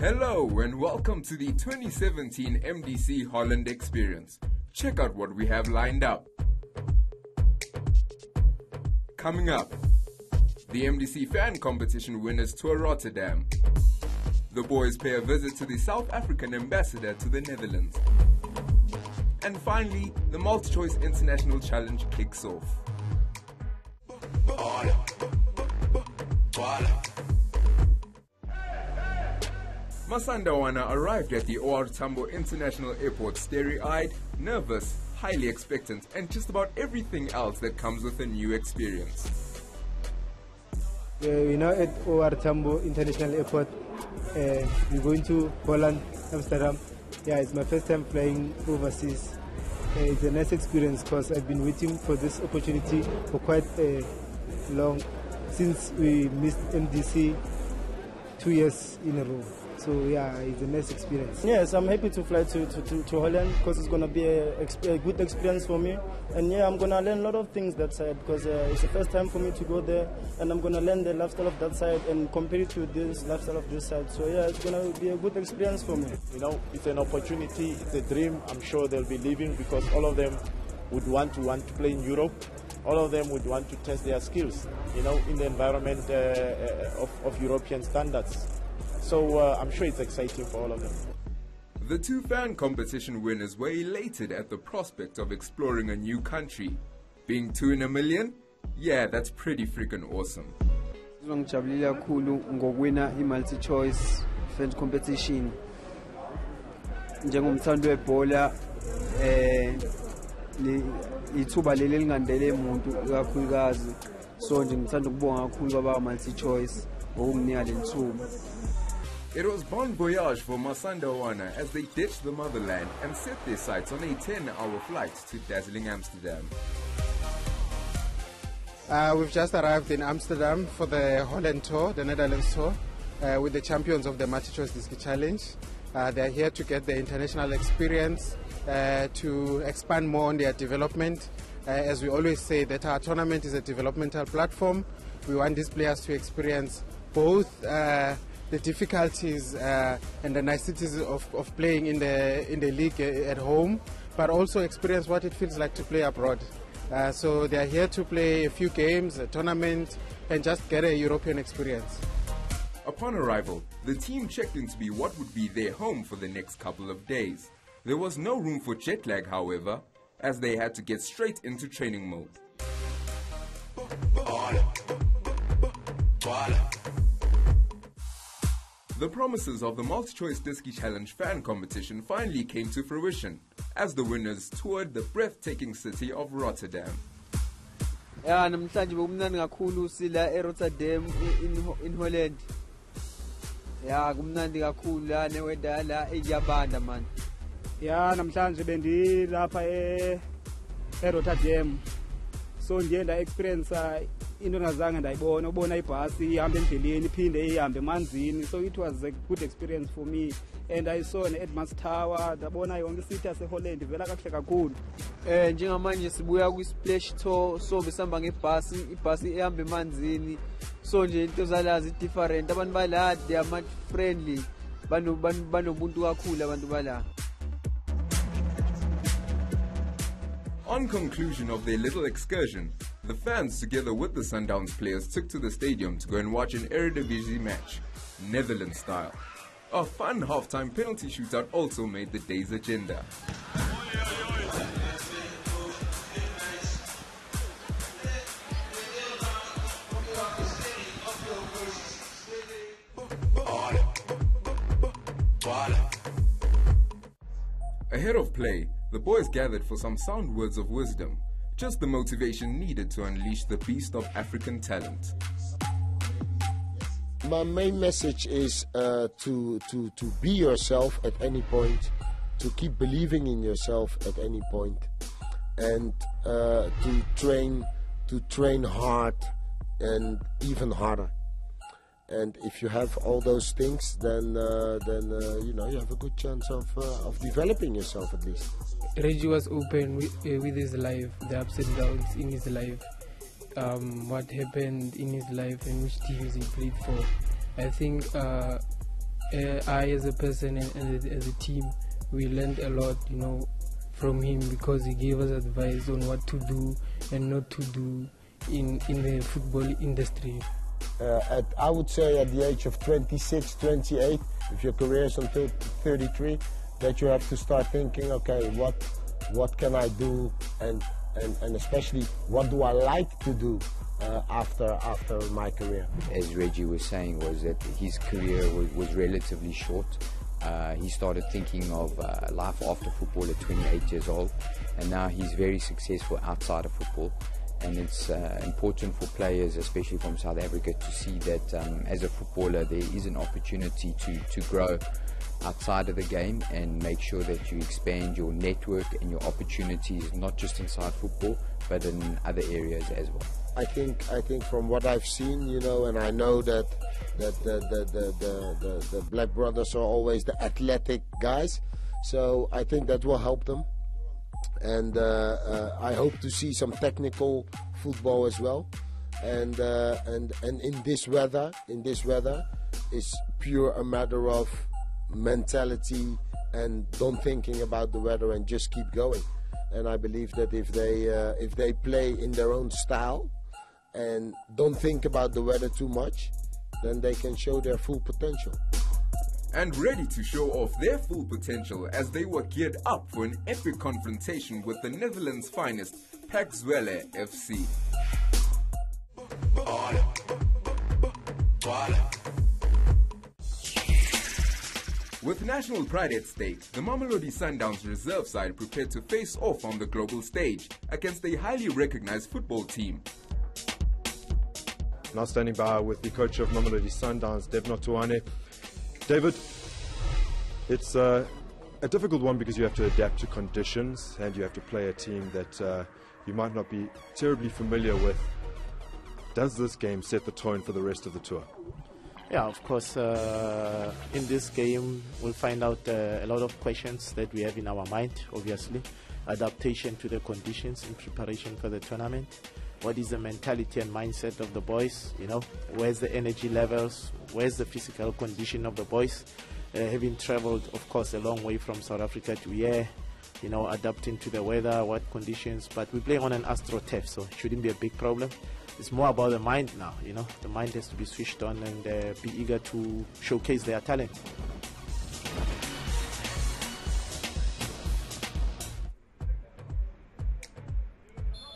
Hello and welcome to the 2017 MDC Holland Experience. Check out what we have lined up. Coming up, the MDC Fan Competition winners tour Rotterdam. The boys pay a visit to the South African ambassador to the Netherlands. And finally, the MultiChoice International Challenge kicks off. Masandawana arrived at the OR Tambo International Airport starry-eyed, nervous, highly expectant, and just about everything else that comes with a new experience. We're now at OR Tambo International Airport. We're going to Holland, Amsterdam. Yeah, it's my first time flying overseas. It's a nice experience because I've been waiting for this opportunity for quite long, since we missed MDC 2 years in a row. So yeah, it's a nice experience. Yes, I'm happy to fly to Holland because it's going to be a good experience for me. And yeah, I'm going to learn a lot of things that side because it's the first time for me to go there, and I'm going to learn the lifestyle of that side and compare it to this lifestyle of this side. So yeah, it's going to be a good experience for me. You know, it's an opportunity, it's a dream. I'm sure they'll be living because all of them would want to play in Europe. All of them would want to test their skills, you know, in the environment of European standards. So I'm sure it's exciting for all of them. The two fan competition winners were elated at the prospect of exploring a new country. Being 2 in a million? Yeah, that's pretty freaking awesome. Ngijabulile kakhulu ngokwina i-MultiChoice fan competition. Njengomthandi webhola ithuba leli lingandele umuntu kakhulukazi. So nje ngithanda ukubonga kakhulu kwaba MultiChoice ngokunginika le thuba. It was bon voyage for Masandawana as they ditched the motherland and set their sights on a 10-hour flight to dazzling Amsterdam. We've just arrived in Amsterdam for the Holland tour, the Netherlands tour, with the champions of the MultiChoice Diski Challenge. They're here to get the international experience, to expand more on their development. As we always say, that our tournament is a developmental platform. We want these players to experience both the difficulties and the niceties of playing in the league at home, but also experience what it feels like to play abroad. So they are here to play a few games, a tournament, and just get a European experience. Upon arrival, the team checked in to be what would be their home for the next couple of days. There was no room for jet lag, however, as they had to get straight into training mode. The promises of the MultiChoice Diski Challenge fan competition finally came to fruition as the winners toured the breathtaking city of Rotterdam. Yeah, namhlanje bekumnandi kakhulu sila eRotterdam in Holland. Yeah, kumnandi kakhulu la neweather la iyabanda man. Yeah, namhlanje bendi lapha eRotterdam. So nje nda experience into ngazange ndayibona, ubona ibhasi ihamba endleleni iphinde ihambe emanzini. So it was a good experience for me, and I saw an Edmund's Tower, ndabona yonke city yaseHolland ivela kahle kakhulu. Njengamanje sibuya kwi-splash tour, so besihamba ngebhasi, ibhasi ihamba emanzini. So nje into zalazi different, abantu bala they are much friendly, banobuntu kakhulu abantu bala. On conclusion of their little excursion, the fans together with the Sundowns players took to the stadium to go and watch an Eredivisie match, Netherlands style. A fun halftime penalty shootout also made the day's agenda. Ahead of play, the boys gathered for some sound words of wisdom, just the motivation needed to unleash the beast of African talent. My main message is to be yourself at any point, to keep believing in yourself at any point, and to train hard and even harder. And if you have all those things, then you know, you have a good chance of developing yourself at least. Reggie was open with his life, the ups and downs in his life, what happened in his life and which teams he played for. I think I as a person and as a team, we learned a lot, from him, because he gave us advice on what to do and not to do in the football industry. I would say at the age of 26, 28, if your career is until 33, that you have to start thinking, okay, what can I do, and especially what do I like to do after my career. As Reggie was saying, was that his career was relatively short. He started thinking of life after football at 28 years old, and now he's very successful outside of football. And it's important for players, especially from South Africa, to see that as a footballer there is an opportunity to grow outside of the game and make sure that you expand your network and your opportunities, not just inside football but in other areas as well. I think from what I've seen, and I know that the Black brothers are always the athletic guys, so I think that will help them. And I hope to see some technical football as well. And in this weather, it's pure a matter of mentality and don't thinking about the weather and just keep going. And I believe that if they play in their own style and don't think about the weather too much, then they can show their full potential. And ready to show off their full potential as they were geared up for an epic confrontation with the Netherlands' finest, PEC Zwolle FC. With national pride at stake, the Mamelodi Sundowns reserve side prepared to face off on the global stage against a highly recognized football team. Now standing by with the coach of Mamelodi Sundowns, Devnotuane. David, it's a difficult one because you have to adapt to conditions and you have to play a team that you might not be terribly familiar with. Does this game set the tone for the rest of the tour? Yeah, of course, in this game we'll find out a lot of questions that we have in our mind, obviously. Adaptation to the conditions in preparation for the tournament. What is the mentality and mindset of the boys? Where's the energy levels? Where's the physical condition of the boys? Having traveled, of course, a long way from South Africa to here, adapting to the weather, what conditions. But we play on an AstroTurf, so it shouldn't be a big problem. It's more about the mind now, The mind has to be switched on and be eager to showcase their talent.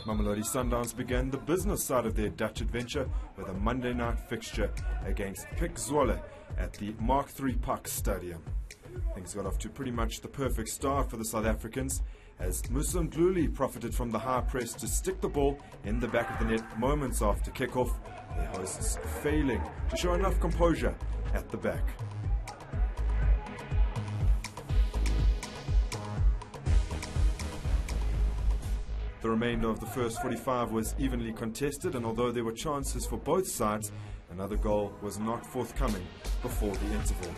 Mamelodi Sundowns began the business side of their Dutch adventure with a Monday night fixture against PEC Zwolle at the Mark III Park Stadium. Things got off to pretty much the perfect start for the South Africans as Musa Ndluli profited from the high press to stick the ball in the back of the net moments after kickoff, their hosts failing to show enough composure at the back. The remainder of the first 45 was evenly contested, and although there were chances for both sides, another goal was not forthcoming before the interval.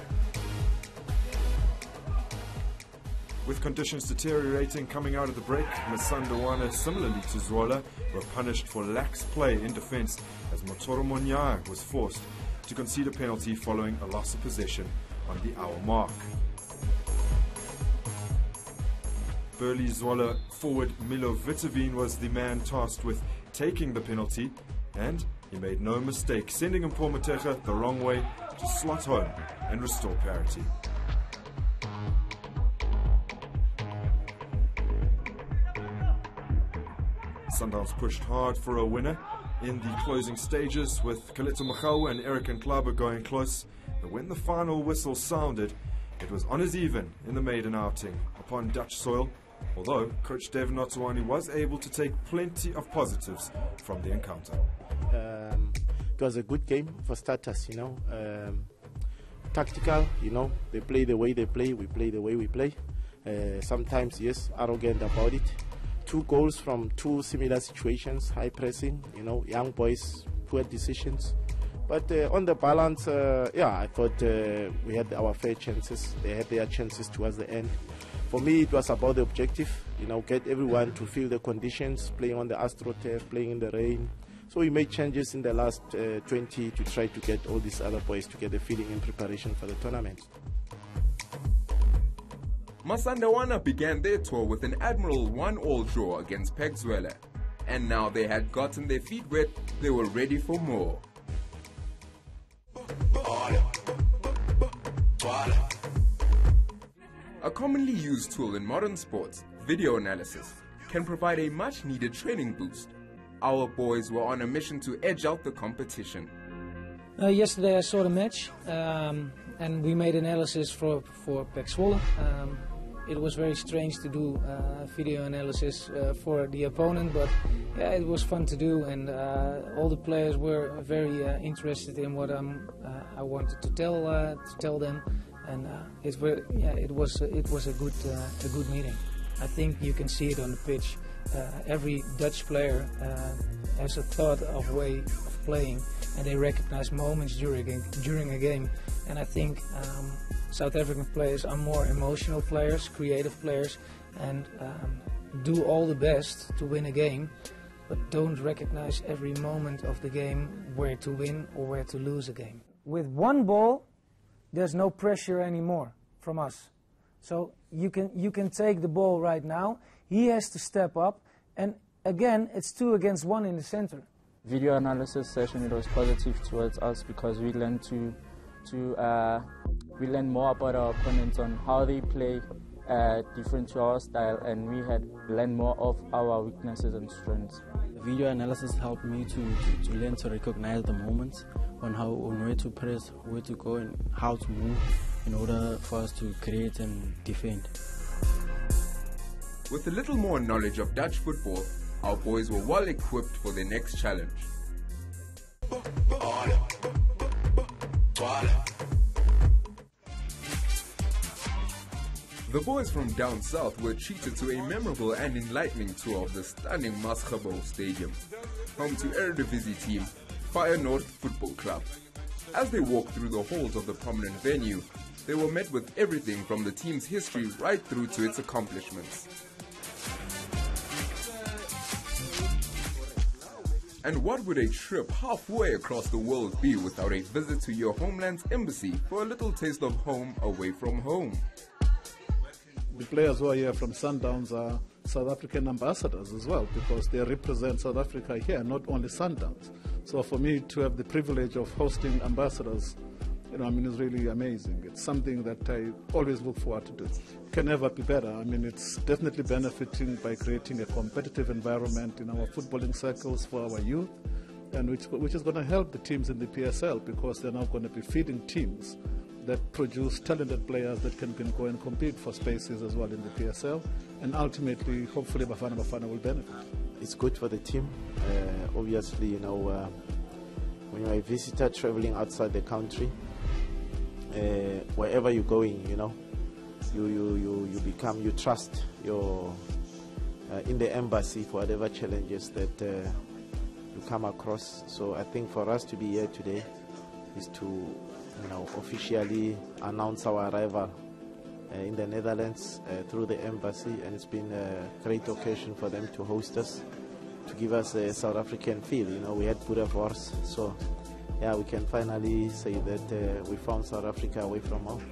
With conditions deteriorating coming out of the break, Masandawana, similarly to Zwolle, were punished for lax play in defence as Motoro Monyaya was forced to concede a penalty following a loss of possession on the hour mark. Burly Zwolle forward Milo Vitavine was the man tasked with taking the penalty, and he made no mistake, sending Mpomatega the wrong way to slot home and restore parity. Sundowns pushed hard for a winner in the closing stages, with Kaleto Makau and Eric Nklaba going close, but when the final whistle sounded, it was on as even in the maiden outing upon Dutch soil, although Coach Dev Notsawani was able to take plenty of positives from the encounter. It was a good game for starters, tactical, they play the way they play, we play the way we play. Sometimes, yes, arrogant about it. 2 goals from 2 similar situations, high pressing, young boys, poor decisions. But on the balance, I thought we had our fair chances. They had their chances towards the end. For me, it was about the objective, get everyone to feel the conditions, playing on the AstroTurf, playing in the rain, So we made changes in the last 20 to try to get all these other boys to get the feeling in preparation for the tournament. Masandawana began their tour with an admirable 1-1 draw against PEC Zwolle. And now they had gotten their feet wet, they were ready for more. A commonly used tool in modern sports, video analysis, can provide a much needed training boost. Our boys were on a mission to edge out the competition. Yesterday I saw the match and we made analysis for PEC Zwolle. It was very strange to do video analysis for the opponent, but yeah, it was fun to do, and all the players were very interested in what I wanted to tell them, and it was a good meeting. I think you can see it on the pitch. Every Dutch player has a thought of way of playing, and they recognize moments during a game. And I think South African players are more emotional players, creative players, and do all the best to win a game, but don't recognize every moment of the game, where to win or where to lose a game. With one ball, there's no pressure anymore from us. So you can take the ball right now. He has to step up, and again, it's 2 against 1 in the center. Video analysis session, it was positive towards us because we learned we learned more about our opponents, on how they play different to our style, and we had learned more of our weaknesses and strengths. Video analysis helped me to learn to recognize the moments on where to press, where to go, and how to move in order for us to create and defend. With a little more knowledge of Dutch football, our boys were well equipped for their next challenge. The boys from down south were treated to a memorable and enlightening tour of the stunning MultiChoice Stadium, home to Eredivisie team Fire North Football Club. As they walked through the halls of the prominent venue, they were met with everything from the team's history right through to its accomplishments. And what would a trip halfway across the world be without a visit to your homeland's embassy for a little taste of home away from home? The players who are here from Sundowns are South African ambassadors as well, because they represent South Africa here, not only Sundowns. So for me to have the privilege of hosting ambassadors, it's really amazing. It's something that I always look forward to do. Can never be better. It's definitely benefiting by creating a competitive environment in our footballing circles for our youth, and which is going to help the teams in the PSL, because they're now going to be feeding teams that produce talented players that can go and compete for spaces as well in the PSL, and ultimately, hopefully, Bafana will benefit. It's good for the team. Obviously, when you're a visitor traveling outside the country, wherever you're going, you trust your in the embassy for whatever challenges that you come across. So I think for us to be here today is to officially announce our arrival in the Netherlands through the embassy, and it's been a great occasion for them to host us, to give us a South African feel. We had Boerewors, so yeah, we can finally say that we found South Africa away from home.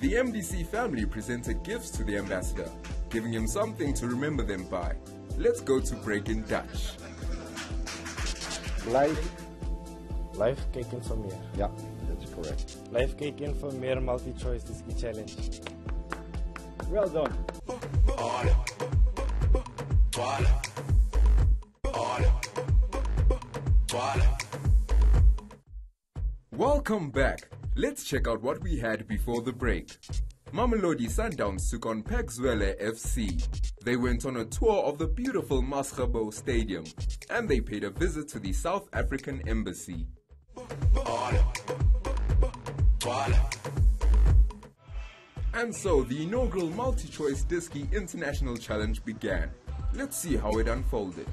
The MDC family presented gifts to the ambassador, giving him something to remember them by. Let's go to break in Dutch. Live kijken voor meer. Yeah, that's correct. Live kijken voor meer MultiChoice Diski Challenge. Well done. Welcome back. Let's check out what we had before the break. Mamelodi Sundowns took on PEC Zwolle FC. They went on a tour of the beautiful MultiChoice Stadium, and they paid a visit to the South African Embassy. And so the inaugural MultiChoice Diski International Challenge began. Let's see how it unfolded.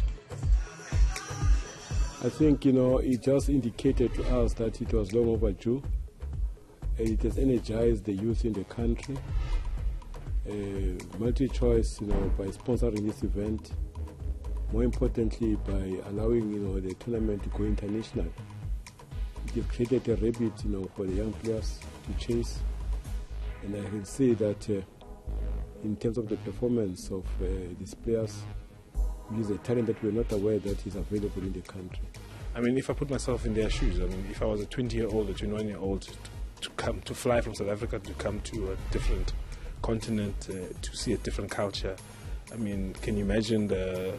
I think, it just indicated to us that it was long overdue. It has energized the youth in the country. MultiChoice, by sponsoring this event, more importantly, by allowing the tournament to go international. They've created a rabbit for the young players to chase, and I can say that in terms of the performance of these players, is a talent that we're not aware that is available in the country. I mean, if I put myself in their shoes, I mean, if I was a 20-year-old or 21-year-old to fly from South Africa to come to a different continent to see a different culture, I mean, can you imagine the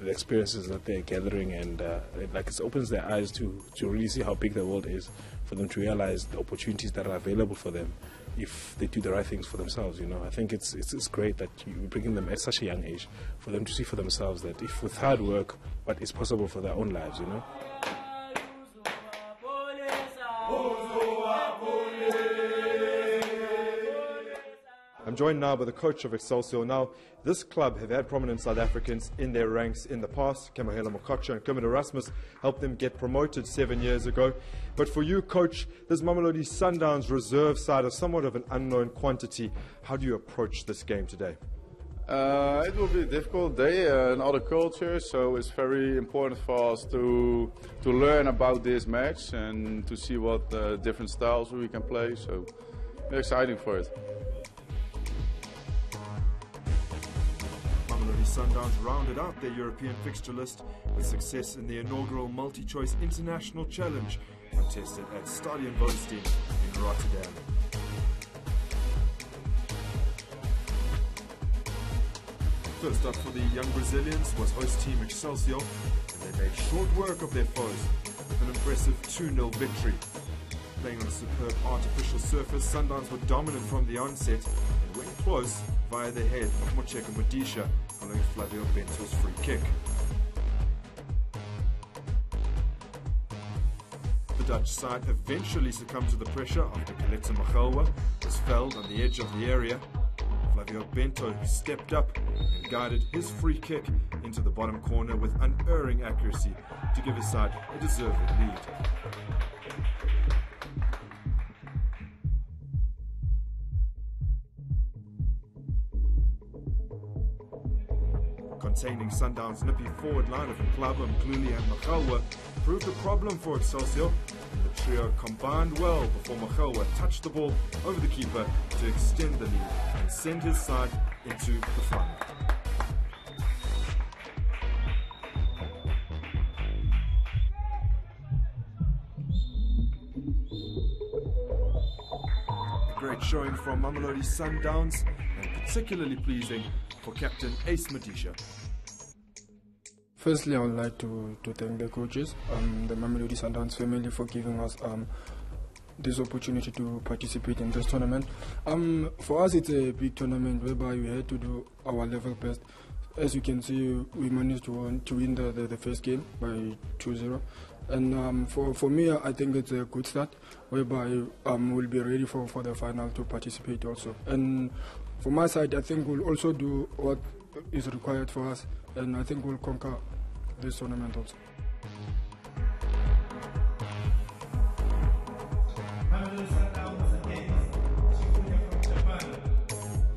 experiences that they're gathering, and it opens their eyes to really see how big the world is, for them to realize the opportunities that are available for them if they do the right things for themselves. I think it's great that you're bringing them at such a young age, for them to see for themselves that if with hard work, what is possible for their own lives. I'm joined now by the coach of Excelsior. Now, this club have had prominent South Africans in their ranks in the past. Kamohela Mokocha and Kermit Erasmus helped them get promoted 7 years ago. But for you, coach, this Mamelodi Sundowns reserve side is somewhat of an unknown quantity. How do you approach this game today? It will be a difficult day, another culture, so it's very important for us to learn about this match and to see what different styles we can play. So we're excited for it. Mamelodi Sundowns rounded out their European fixture list with success in the inaugural MultiChoice International Challenge, contested at Stadion Volstein in Rotterdam. First up for the young Brazilians was host team Excelsior, and they made short work of their foes with an impressive 2-0 victory. Playing on a superb artificial surface, Sundowns were dominant from the onset and went close via the head of Mocheka Modisha following Flavio Bento's free kick. The Dutch side eventually succumbed to the pressure after Kaletse Machelwa was felled on the edge of the area. Flavio Bento stepped up and guided his free kick into the bottom corner with unerring accuracy to give his side a deserved lead. Containing Sundowns' nippy forward line of Mklaba, Mkluli and Machelwa proved a problem for Excelsior, and the trio combined well before Machelwa touched the ball over the keeper to extend the lead and send his side into the final. A great showing from Mamelodi Sundowns, and particularly pleasing for captain Ace Modisha. Firstly, I would like to thank the coaches, the Mamelodi Sundowns family, for giving us this opportunity to participate in this tournament. For us, it's a big tournament whereby we had to do our level best. As you can see, we managed to win the first game by 2-0. And for me, I think it's a good start, whereby we'll be ready for the final to participate also. And for my side, I think we'll also do what is required for us, and I think we'll conquer this tournament also. Mamelodi Sundowns against Shikunya from Japan.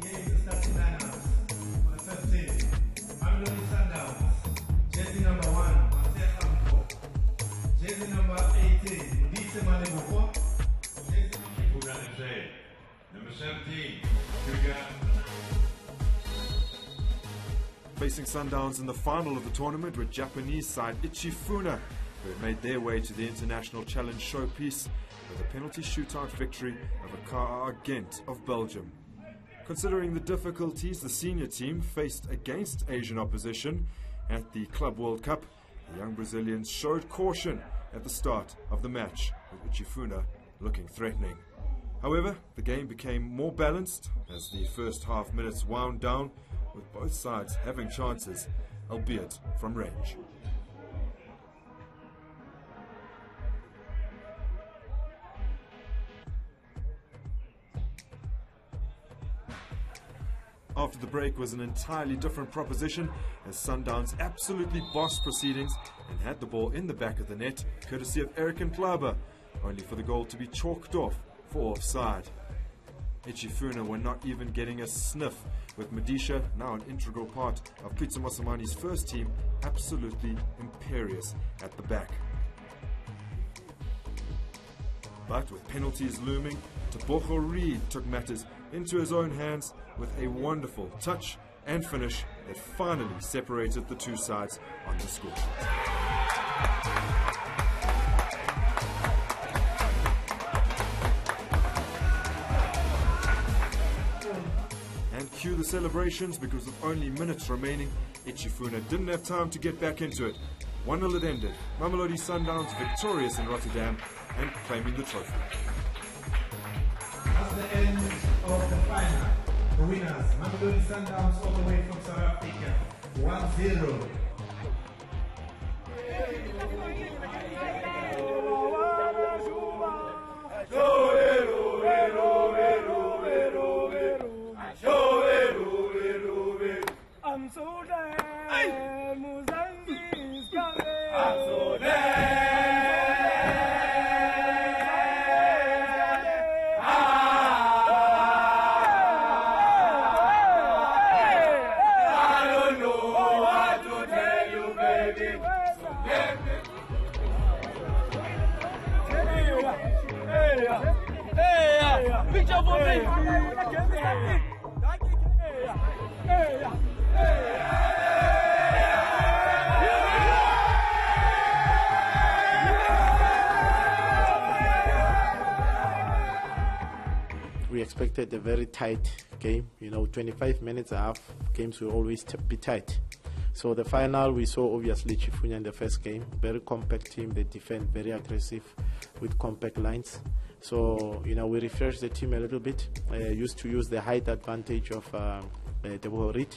Here is the starting lineup for the first team. Mamelodi Sundowns, jersey number 1, Marcel Amko. Jersey number 18, Udise Maleboko. Jersey number 17, Kuga. Facing Sundowns in the final of the tournament were Japanese side HFC Funa, who had made their way to the International Challenge showpiece with a penalty shootout victory over KA Gent of Belgium. Considering the difficulties the senior team faced against Asian opposition at the Club World Cup, the young Brazilians showed caution at the start of the match, with HFC Funa looking threatening. However, the game became more balanced as the first half minutes wound down, with both sides having chances, albeit from range. After the break was an entirely different proposition, as Sundowns absolutely bossed proceedings and had the ball in the back of the net, courtesy of Eric Mklaba, only for the goal to be chalked off for offside. HFC Funa were not even getting a sniff, with Madisha, now an integral part of Pitso Mosamani's first team, absolutely imperious at the back. But with penalties looming, Tebogo Reed took matters into his own hands with a wonderful touch and finish that finally separated the two sides on the score. And cue the celebrations, because with only minutes remaining, HFC Funa didn't have time to get back into it. 1-0 it ended. Mamelodi Sundowns victorious in Rotterdam and claiming the trophy. That's the end of the final. The winners, Mamelodi Sundowns, all the way from South Africa, 1-0. I'm so glad Mozambique is coming. I'm so I don't know what to tell you, baby. Hey, picture for me. We expected a very tight game. 25 minutes and a half games will always be tight. So the final, we saw obviously Chifunya in the first game, very compact team. They defend very aggressive with compact lines. So we refreshed the team a little bit. Used to use the height advantage of Tebogo Reed.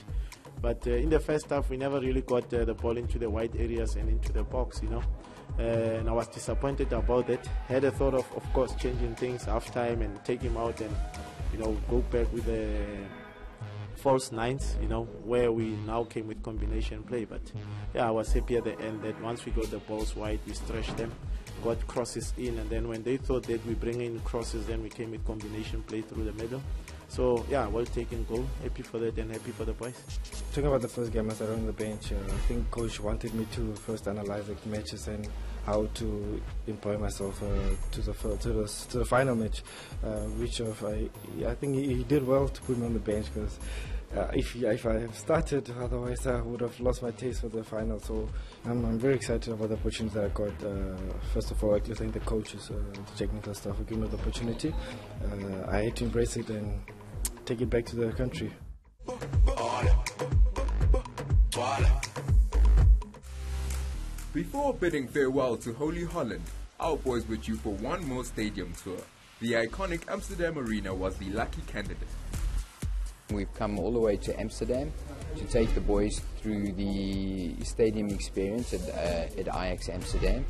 But in the first half, we never really got the ball into the wide areas and into the box, and I was disappointed about that. Had a thought of course, changing things half-time and take him out and, go back with the false nines, where we now came with combination play. But yeah, I was happy at the end that once we got the balls wide, we stretched them, got crosses in, and then when they thought that we bring in crosses, then we came with combination play through the middle. So yeah, well taken goal. Happy for that and happy for the boys. Talking about the first game, as I was on the bench, I think coach wanted me to first analyze the matches and how to employ myself to the final match, which I think he did well to put me on the bench, because if I have started, otherwise I would have lost my taste for the final. So I'm very excited about the opportunity that I got. First of all, I thank the coaches, the technical staff for giving me the opportunity. I had to embrace it and take it back to the country. Before bidding farewell to Holy Holland, our boys were due for one more stadium tour. The iconic Amsterdam Arena was the lucky candidate. We've come all the way to Amsterdam to take the boys through the stadium experience at Ajax Amsterdam,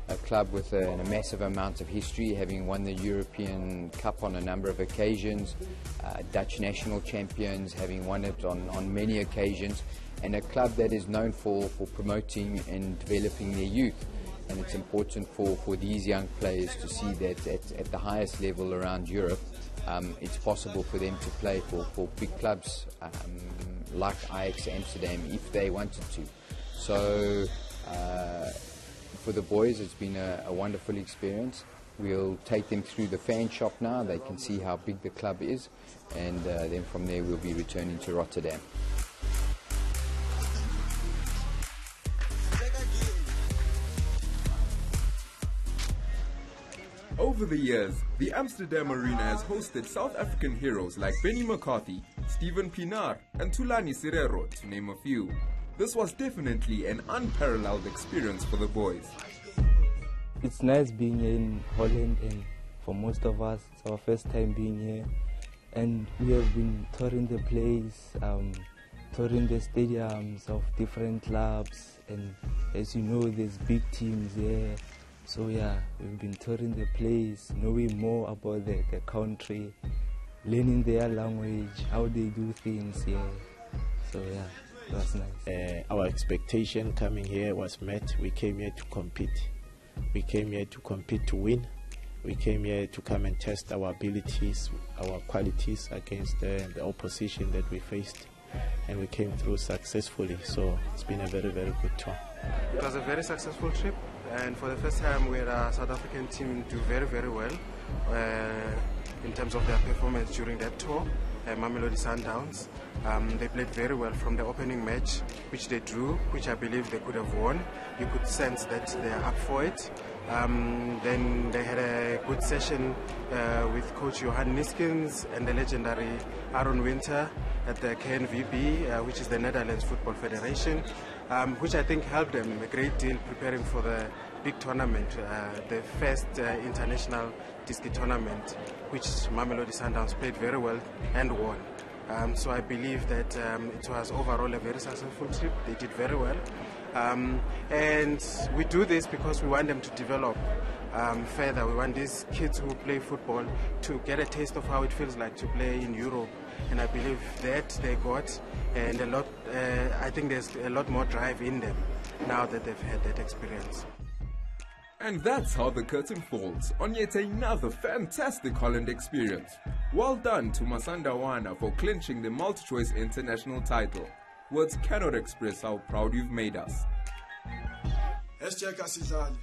a club with a massive amount of history, having won the European Cup on a number of occasions, Dutch national champions, having won it on many occasions, and a club that is known for promoting and developing their youth. And it's important for these young players to see that at the highest level around Europe, it's possible for them to play for big clubs like Ajax Amsterdam if they wanted to. So for the boys, it's been a wonderful experience. We'll take them through the fan shop now. They can see how big the club is, and then from there we'll be returning to Rotterdam. Over the years, the Amsterdam Arena has hosted South African heroes like Benny McCarthy, Stephen Pienaar, and Thulani Serero, to name a few. This was definitely an unparalleled experience for the boys. It's nice being here in Holland, and for most of us, it's our first time being here. And we have been touring the place, touring the stadiums of different clubs, and as you know, there's big teams here. So yeah, we've been touring the place, knowing more about the country, learning their language, how they do things here. So yeah, it was nice. Our expectation coming here was met. We came here to compete. We came here to compete to win. We came here to come and test our abilities, our qualities against the opposition that we faced, and we came through successfully. So it's been a very, very good tour. It was a very successful trip, and for the first time we had a South African team do very, very well in terms of their performance during that tour. Mamelodi Sundowns, they played very well from the opening match, which they drew, which I believe they could have won. You could sense that they are up for it. Then they had a good session with Coach Johan Niskins and the legendary Aaron Winter at the KNVB, which is the Netherlands Football Federation, which I think helped them a great deal preparing for the big tournament, the first international Diski tournament, which Mamelodi Sundowns played very well and won. So I believe that it was overall a very successful trip. They did very well. And we do this because we want them to develop further. We want these kids who play football to get a taste of how it feels like to play in Europe. And I believe that they got, and a lot, I think there's a lot more drive in them now that they've had that experience. And that's how the curtain falls on yet another fantastic Holland experience. Well done to Masandawana for clinching the MultiChoice international title. Words cannot express how proud you've made us. Masandawana,